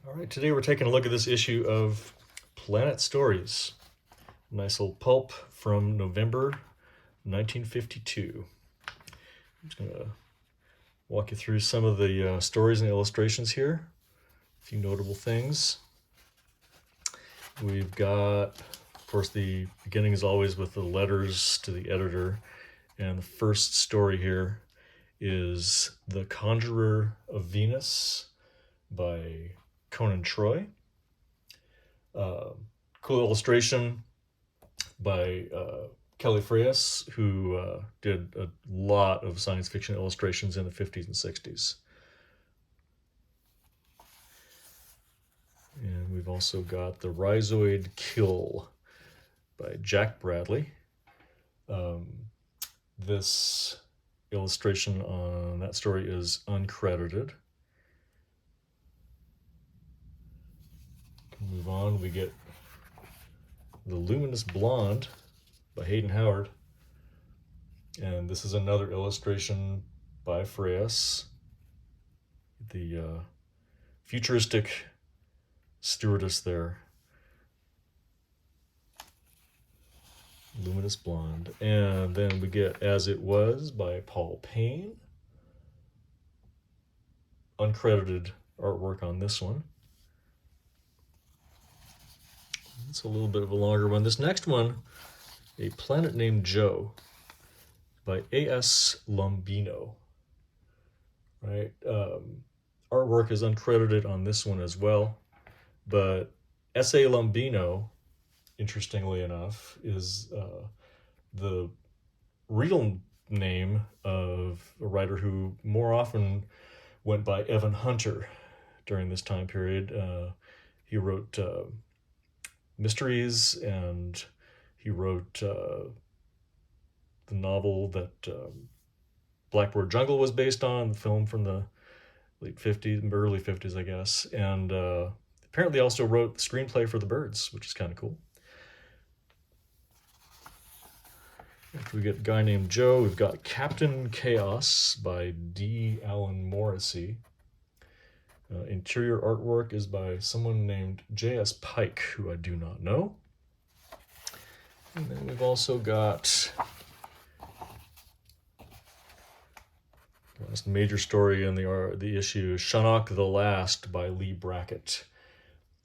All right, today we're taking a look at this issue of Planet Stories. Nice little pulp from November 1952. I'm just going to walk you through some of the stories and illustrations here. A few notable things. We've got, of course, the beginning is always with the letters to the editor. And the first story here is The Conjurer of Venus by Conan Troy. Cool illustration by Kelly Freias, who did a lot of science fiction illustrations in the 50s and 60s. And we've also got The Rhizoid Kill by Jack Bradley. This illustration on that story is uncredited. Move on, we get The Luminous Blonde by Hayden Howard. And this is another illustration by Freias. The futuristic stewardess there. Luminous Blonde. And then we get As It Was by Paul Payne. Uncredited artwork on this one. It's a little bit of a longer one. This next one, A Planet Named Joe by A.S. Lombino. Right? Artwork is uncredited on this one as well, but S.A. Lombino, interestingly enough, is the real name of a writer who more often went by Evan Hunter during this time period. He wrote mysteries, and he wrote the novel that Blackboard Jungle was based on, the film from the late 50s, early 50s, I guess, and apparently also wrote the screenplay for The Birds, which is kind of cool. After we get a guy named Joe, we've got Captain Chaos by D. Allen Morrissey. Interior artwork is by someone named J.S. Pike, who I do not know. And then we've also got this major story in the issue, Shannock the Last by Lee Brackett.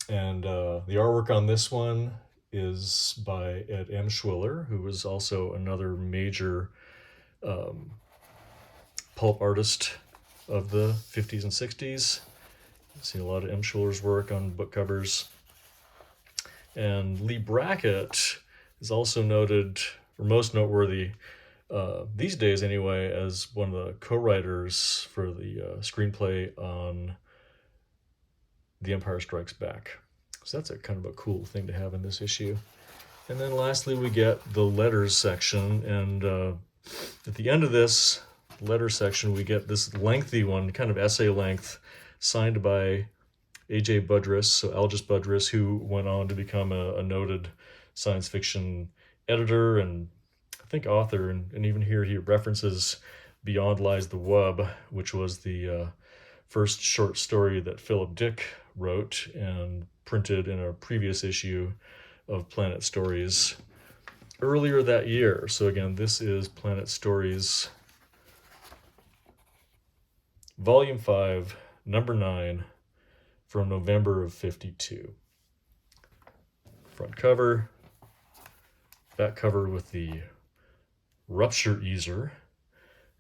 And the artwork on this one is by Ed M. Schwiller, who was also another major pulp artist of the 50s and 60s. I've seen a lot of M. Schwiller's work on book covers. And Lee Brackett is also noted, or most noteworthy, these days anyway, as one of the co-writers for the screenplay on The Empire Strikes Back. So that's a kind of a cool thing to have in this issue. And then lastly, we get the letters section. And at the end of this letter section, we get this lengthy one, kind of essay length, signed by A.J. Budrus, so Algis Budrus, who went on to become a noted science fiction editor and I think author. And even here he references Beyond Lies the Wub, which was the first short story that Philip Dick wrote and printed in a previous issue of Planet Stories earlier that year. So again, this is Planet Stories, Volume 5, Number 9, from November of 52. Front cover, back cover with the rupture easer,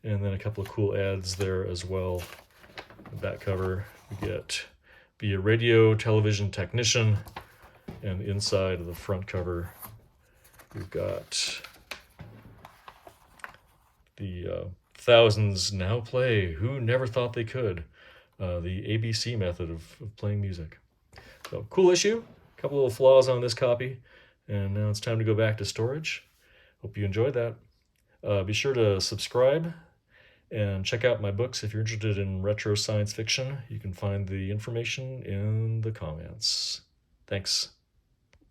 and then a couple of cool ads there as well. The back cover, we get Be a Radio Television Technician, and inside of the front cover, we've got the thousands now play who never thought they could. The ABC method of playing music. So cool issue, a couple little flaws on this copy, and now it's time to go back to storage. Hope you enjoyed that. Be sure to subscribe and check out my books if you're interested in retro science fiction. You can find the information in the comments. Thanks.